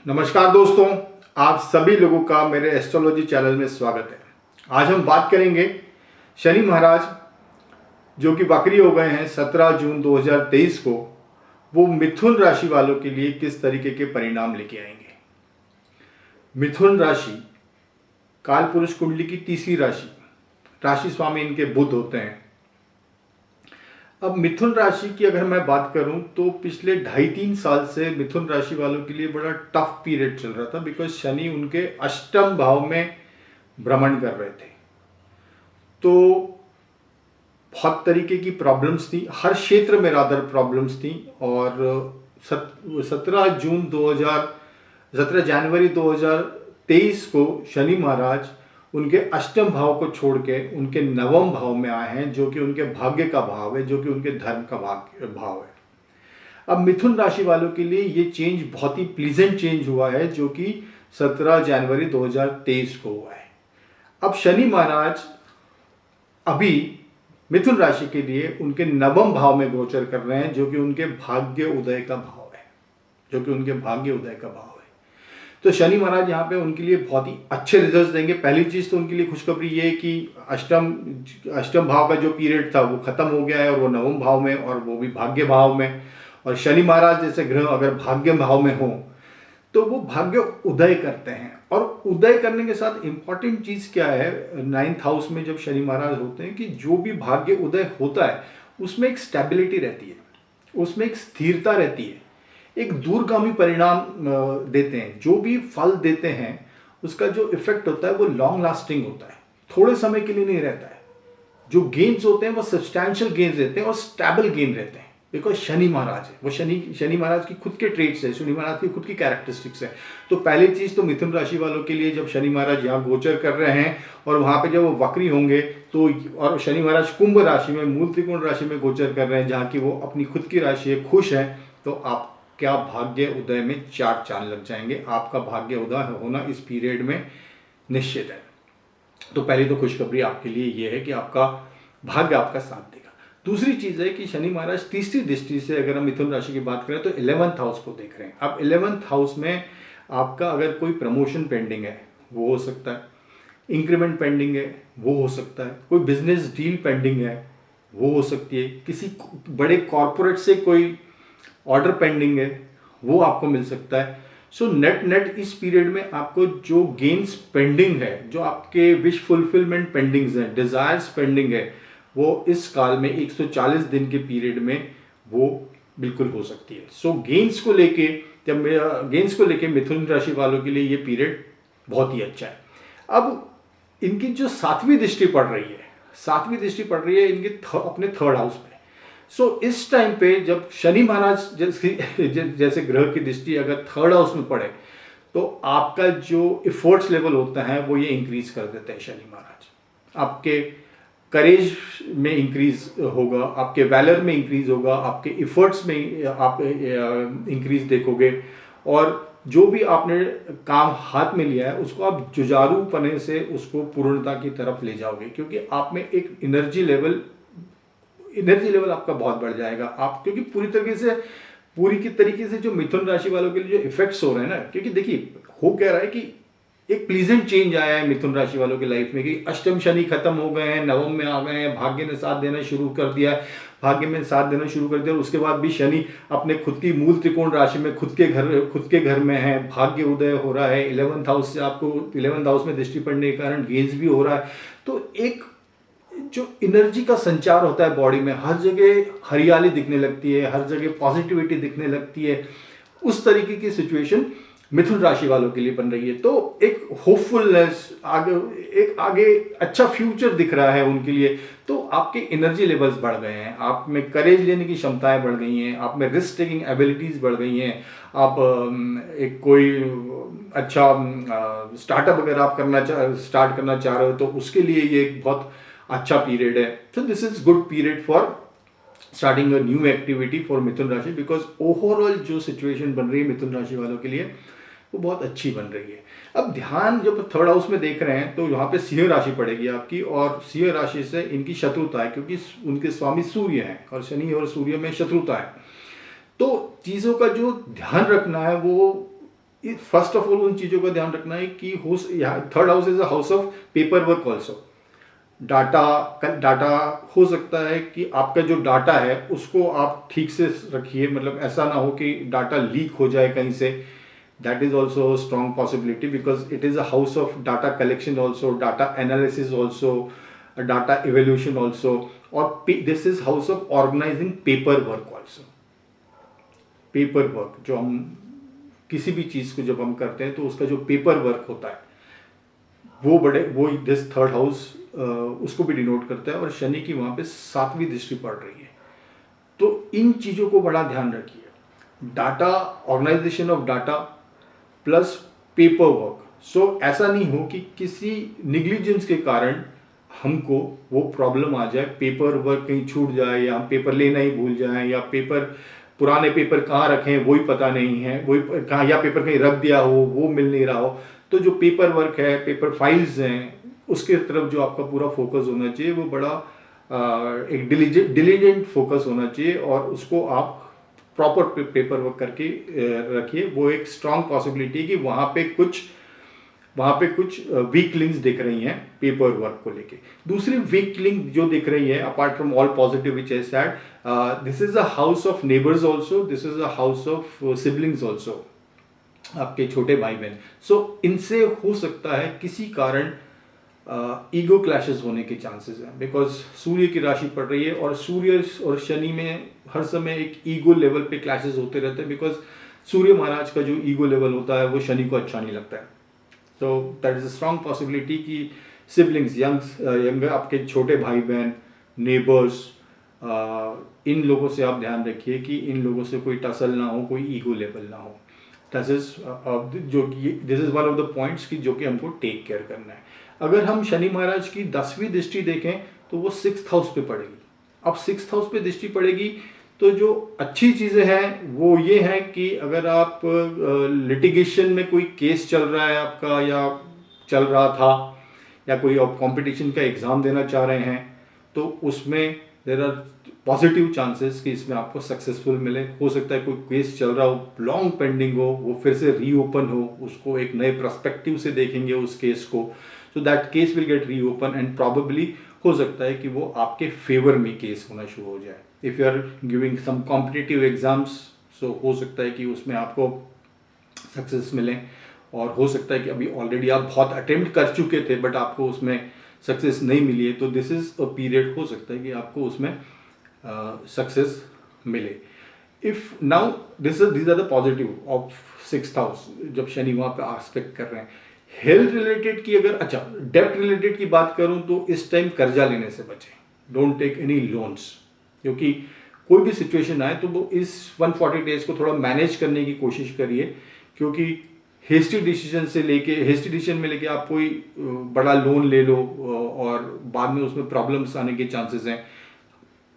नमस्कार दोस्तों, आप सभी लोगों का मेरे एस्ट्रोलॉजी चैनल में स्वागत है। आज हम बात करेंगे शनि महाराज जो कि वक्री हो गए हैं 17 जून 2023 को, वो मिथुन राशि वालों के लिए किस तरीके के परिणाम लेके आएंगे। मिथुन राशि काल पुरुष कुंडली की तीसरी राशि, राशि स्वामी इनके बुध होते हैं। अब मिथुन राशि की अगर मैं बात करूं तो पिछले 2.5-3 साल से मिथुन राशि वालों के लिए बड़ा टफ पीरियड चल रहा था, बिकॉज शनि उनके अष्टम भाव में भ्रमण कर रहे थे। तो बहुत तरीके की प्रॉब्लम्स थी, हर क्षेत्र में रादर प्रॉब्लम्स थी। और 17 जनवरी 2023 को शनि महाराज उनके अष्टम भाव को छोड़ के उनके नवम भाव में आए हैं, जो कि उनके भाग्य का भाव है, जो कि उनके धर्म का भाव है। अब मिथुन राशि वालों के लिए ये चेंज बहुत ही प्लीजेंट चेंज हुआ है, जो कि 17 जनवरी 2023 को हुआ है। अब शनि महाराज अभी मिथुन राशि के लिए उनके नवम भाव में गोचर कर रहे हैं, जो कि उनके भाग्य उदय का भाव है, तो शनि महाराज यहाँ पे उनके लिए बहुत ही अच्छे रिजल्ट्स देंगे। पहली चीज़ तो उनके लिए खुशखबरी ये है कि अष्टम भाव का जो पीरियड था वो खत्म हो गया है और वो नवम भाव में, और वो भी भाग्य भाव में। और शनि महाराज जैसे ग्रह अगर भाग्य भाव में हो तो वो भाग्य उदय करते हैं। और उदय करने के साथ इंपॉर्टेंट चीज़ क्या है, 9th हाउस में जब शनि महाराज होते हैं कि जो भी भाग्य उदय होता है उसमें एक स्टेबिलिटी रहती है, उसमें एक स्थिरता रहती है, एक दूरगामी परिणाम देते हैं। जो भी फल देते हैं उसका जो इफेक्ट होता है वो लॉन्ग लास्टिंग होता है, थोड़े समय के लिए नहीं रहता है। जो गेन्स होते हैं वो सब्सटैंशियल गेन्स देते हैं और स्टेबल गेन रहते हैं, बिकॉज शनि महाराज है वो, शनि महाराज की खुद के ट्रेट्स है, शनि महाराज की खुद की कैरेक्टरिस्टिक्स है। तो पहली चीज़ तो मिथुन राशि वालों के लिए जब शनि महाराज यहाँ गोचर कर रहे हैं और वहाँ पे जब वो वक्री होंगे तो, और शनि महाराज कुंभ राशि में, मूल त्रिकोण राशि में गोचर कर रहे हैं, जहाँ की वो अपनी खुद की राशि है, खुश है, तो आप क्या भाग्य उदय में 4 चांद लग जाएंगे। आपका भाग्य उदय होना इस पीरियड में निश्चित है। तो पहली तो खुशखबरी आपके लिए ये है कि आपका भाग्य आपका साथ देगा। दूसरी चीज़ है कि शनि महाराज तीसरी दृष्टि से अगर हम मिथुन राशि की बात करें तो 11th हाउस को देख रहे हैं। अब 11th हाउस में आपका अगर कोई प्रमोशन पेंडिंग है वो हो सकता है, इंक्रीमेंट पेंडिंग है वो हो सकता है, कोई बिजनेस डील पेंडिंग है वो हो सकती है, किसी बड़े कॉरपोरेट से कोई ऑर्डर पेंडिंग है वो आपको मिल सकता है। सो नेट इस पीरियड में आपको जो गेन्स पेंडिंग है, जो आपके विश फुलफिलमेंट पेंडिंग्स हैं, डिजायर्स पेंडिंग है, वो इस काल में 140 दिन के पीरियड में वो बिल्कुल हो सकती है। सो गेन्स को लेके मिथुन राशि वालों के लिए ये पीरियड बहुत ही अच्छा है। अब इनकी जो 7वीं दृष्टि पड़ रही है इनके अपने 3rd हाउस में। सो इस टाइम पे जब शनि महाराज जैसे ग्रह की दृष्टि अगर 3rd हाउस में पड़े तो आपका जो एफर्ट्स लेवल होता है वो ये इंक्रीज कर देते हैं शनि महाराज। आपके करेज में इंक्रीज होगा, आपके वैलर में इंक्रीज होगा, आपके एफर्ट्स में आप इंक्रीज देखोगे, और जो भी आपने काम हाथ में लिया है उसको आप जुझारूपने से उसको पूर्णता की तरफ ले जाओगे, क्योंकि आप में एक एनर्जी लेवल आपका बहुत बढ़ जाएगा। आप क्योंकि पूरी की तरीके से जो मिथुन राशि वालों के लिए जो इफेक्ट्स हो रहे हैं ना, क्योंकि देखिए हो क्या रहा है कि एक प्लीजेंट चेंज आया है मिथुन राशि वालों की लाइफ में कि अष्टम शनि खत्म हो गए हैं, नवम में आ गए हैं, भाग्य ने साथ देना शुरू कर दिया और उसके बाद भी शनि अपने खुद की मूल त्रिकोण राशि में खुद के घर में है, भाग्य उदय हो रहा है। 11th हाउस से आपको 11th हाउस में दृष्टि पड़ने के कारण गेन्स भी हो रहा है। तो एक जो एनर्जी का संचार होता है बॉडी में, हर जगह हरियाली दिखने लगती है, हर जगह पॉजिटिविटी दिखने लगती है, उस तरीके की सिचुएशन मिथुन राशि वालों के लिए बन रही है। तो एक होपफुलनेस, आगे अच्छा फ्यूचर दिख रहा है उनके लिए। तो आपके एनर्जी लेवल्स बढ़ गए हैं, आप में करेज लेने की क्षमताएं बढ़ गई हैं, आप में रिस्क टेकिंग एबिलिटीज बढ़ गई हैं। आप एक कोई अच्छा स्टार्टअप अगर आप स्टार्ट करना चाह रहे हो तो उसके लिए ये एक बहुत अच्छा पीरियड है। तो this is good period for starting a new activity for Mithun rashi, because overall जो सिचुएशन बन रही है मिथुन राशि वालों के लिए वो बहुत अच्छी बन रही है। अब ध्यान जब 3rd हाउस में देख रहे हैं तो यहाँ पे सिंह राशि पड़ेगी आपकी, और सिंह राशि से इनकी शत्रुता है, क्योंकि उनके स्वामी सूर्य हैं और शनि और सूर्य में शत्रुता है। तो चीज़ों का जो ध्यान रखना है वो फर्स्ट ऑफ ऑल उन चीज़ों का ध्यान रखना है कि third house is a house of paper work also. Data हो सकता है कि आपका जो डाटा है उसको आप ठीक से रखिए, मतलब ऐसा ना हो कि डाटा लीक हो जाए कहीं से। That is also strong possibility because it is a house of data collection also, data analysis also, data evaluation also, और this is house of organising paper work also. Paper work जो हम किसी भी चीज़ को जब हम करते हैं तो उसका जो पेपर वर्क होता है वो दिस थर्ड हाउस उसको भी डिनोट करता है। और शनि की वहाँ पे 7वीं दृष्टि पड़ रही है, तो इन चीज़ों को बड़ा ध्यान रखिए। Data, organisation of data plus paper work. So ऐसा नहीं हो कि किसी निग्लिजेंस के कारण हमको वो प्रॉब्लम आ जाए, पेपर वर्क कहीं छूट जाए, या हम पेपर लेना ही भूल जाएं, या पुराने पेपर कहाँ रखें वही पता नहीं है, वही कहाँ, या पेपर कहीं रख दिया हो वो मिल नहीं रहा हो। तो जो पेपर वर्क है, पेपर फाइल्स हैं, उसके तरफ जो आपका पूरा फोकस होना चाहिए वो बड़ा एक डिलीजेंट फोकस होना चाहिए, और उसको आप प्रॉपर पेपर वर्क करके रखिए। वो एक स्ट्रांग पॉसिबिलिटी है कि वहाँ पे कुछ वीक लिंक्स दिख रही हैं पेपर वर्क को लेके। दूसरी वीक लिंक जो दिख रही है apart from all positive which I said, this is a house of neighbours also, this is a house of siblings also, आपके छोटे भाई बहन। सो इनसे हो सकता है किसी कारण ईगो क्लैशेस होने के चांसेस हैं, बिकॉज सूर्य की राशि पड़ रही है, और सूर्य और शनि में हर समय एक ईगो लेवल पे क्लैशेस होते रहते हैं, बिकॉज सूर्य महाराज का जो ईगो लेवल होता है वो शनि को अच्छा नहीं लगता है। तो that is a strong possibility कि सिबलिंग्स, यंग आपके छोटे भाई बहन, नेबर्स, इन लोगों से आप ध्यान रखिए कि इन लोगों से कोई टसल ना हो, कोई ईगो लेवल ना हो। This is one of the points कि जो कि हमको टेक केयर करना है। अगर हम शनि महाराज की 10वीं दृष्टि देखें तो वो 6th हाउस पे पड़ेगी। अब 6th हाउस पे दृष्टि पड़ेगी तो जो अच्छी चीज़ें हैं वो ये हैं कि अगर आप लिटिगेशन में कोई केस चल रहा है आपका, या चल रहा था, या कोई आप कंपटीशन का एग्ज़ाम देना चाह रहे हैं, तो उसमें देर आर पॉजिटिव चांसेस कि इसमें आपको सक्सेसफुल मिले। हो सकता है कोई केस चल रहा हो, लॉन्ग पेंडिंग हो, वो फिर से रीओपन हो, उसको एक नए पर्सपेक्टिव से देखेंगे उस केस को, so that case will get reopen, and probably हो सकता है कि वो आपके फेवर में केस होना शुरू हो जाए। If you are giving some competitive exams, so हो सकता है कि उसमें आपको सक्सेस मिले, और हो सकता है कि अभी ऑलरेडी आप बहुत अटेम्प्ट कर चुके थे बट आपको उसमें सक्सेस नहीं मिली है, तो दिस इज अ पीरियड, हो सकता है कि आपको उसमें सक्सेस मिले। If now this are the positive of 6th house जब शनि वहाँ पे आस्पेक्ट कर रहे हैं। हेल्थ रिलेटेड की अगर, अच्छा डेप्ट रिलेटेड की बात करूं तो इस टाइम कर्जा लेने से बचें, डोंट टेक एनी लोन्स, क्योंकि कोई भी सिचुएशन आए तो वो इस 140 डेज को थोड़ा मैनेज करने की कोशिश करिए, क्योंकि हेस्टी डिसीजन में लेके आप कोई बड़ा लोन ले लो और बाद में उसमें प्रॉब्लम्स आने के चांसेस हैं।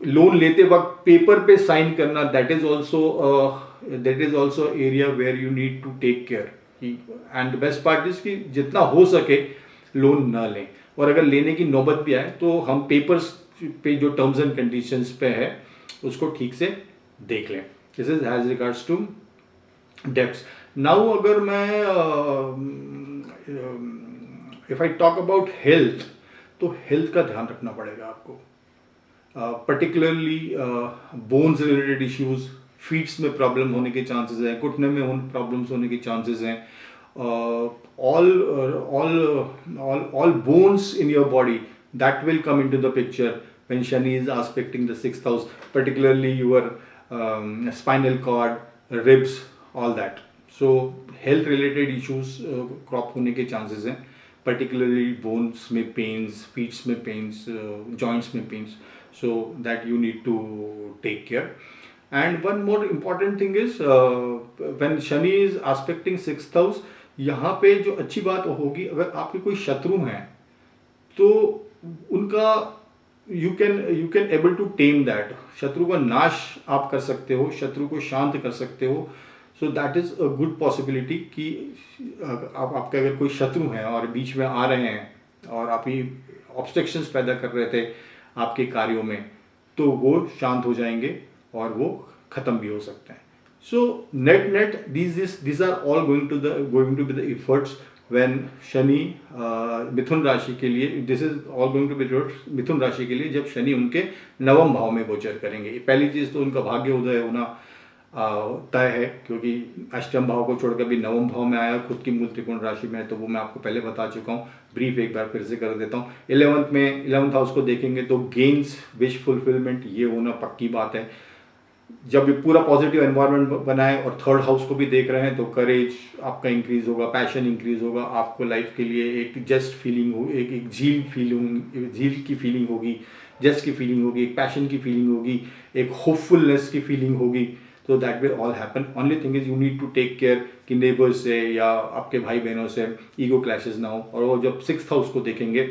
लोन लेते वक्त पेपर पे साइन करना, that is also area where you need to take care. And best part is कि जितना हो सके लोन ना लें, और अगर लेने की नौबत भी आए तो हम पेपर्स पे जो टर्म्स एंड कंडीशंस पे है उसको ठीक से देख लें। This is has regards to debts. Now अगर मैं if I talk about health, तो हेल्थ का ध्यान रखना पड़ेगा आपको, particularly bones related issues, feets में प्रॉब्लम होने के चांसेस हैं, घुटने में प्रॉब्लम्स होने के चांसेस हैं। All bones in your body that will come into the picture when Shani is aspecting the 6th house, particularly your spinal cord, ribs, all that. So health related issues crop होने के chances हैं, particularly bones में pains, feet में pains, joints में pains, so that you need to take care. And one more important thing is when Shani is aspecting 6th house, यहाँ पे जो अच्छी बात होगी, अगर आपके कोई शत्रु हैं तो उनका you can able to tame that, शत्रु का नाश आप कर सकते हो, शत्रु को शांत कर सकते हो। So that is a good possibility कि आपके अगर कोई शत्रु हैं और बीच में आ रहे हैं और आप ही ऑब्स्ट्रक्शंस पैदा कर रहे थे आपके कार्यों में, तो वो शांत हो जाएंगे और वो ख़त्म भी हो सकते हैं। So net these are all going to be the efforts when Shani मिथुन राशि के लिए, this is all going to be Mithun राशि के लिए जब शनि उनके नवम भाव में गोचर करेंगे। पहली चीज तो उनका भाग्य उदय होना तय है, क्योंकि अष्टम भाव को छोड़कर भी नवम भाव में आया, खुद की मूल त्रिकोण राशि में है, तो वो मैं आपको पहले बता चुका हूँ। ब्रीफ एक बार फिर से कर देता हूँ। 11th हाउस को देखेंगे तो गेन्स, विश फुलफिलमेंट, ये होना पक्की बात है। जब ये पूरा पॉजिटिव एनवायरनमेंट बनाए और थर्ड हाउस को भी देख रहे हैं तो करेज आपका इंक्रीज होगा, पैशन इंक्रीज होगा, आपको लाइफ के लिए एक जस्ट फीलिंग हो, एक झील की फीलिंग होगी, जस्ट की फीलिंग होगी, एक पैशन की फीलिंग होगी, एक होपफुलनेस की फीलिंग होगी। तो that will all happen. Only thing is you need to take care कि नेबर्स से या आपके भाई बहनों से ईगो क्लैशेस ना हो। और वो जब 6th हाउस को देखेंगे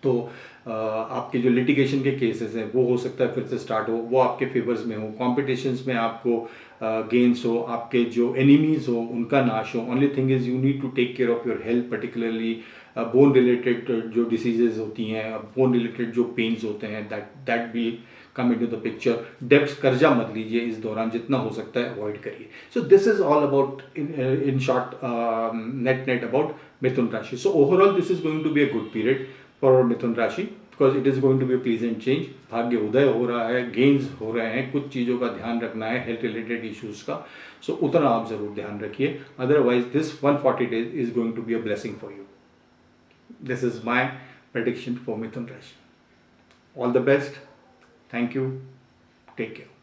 तो आपके जो लिटिगेशन के केसेस हैं वो हो सकता है फिर से स्टार्ट हो, वो आपके फेवर्स में हो, कॉम्पिटिशन्स में आपको गेन्स हो, आपके जो एनिमीज हो उनका नाश हो। Only thing is you need to take care of your health, particularly bone related जो डिसीजेज होती हैं, बोन रिलेटेड जो पेन्स होते हैं, that will come into the picture. Debts, कर्जा मत लीजिए इस दौरान, जितना हो सकता है अवॉइड करिए। So this is all about in short note about Mithun rashi. So overall this is going to be a good period for Mithun rashi, because it is going to be a pleasant change. भाग्य उदय हो रहा है, गेन्स हो रहे हैं, कुछ चीज़ों का ध्यान रखना है, हेल्थ रिलेटेड इश्यूज का। सो उतना आप जरूर ध्यान रखिए, otherwise this 140 days is going to be a blessing for you. This is my prediction for Mithun Rashi. All the best. Thank you. Take care.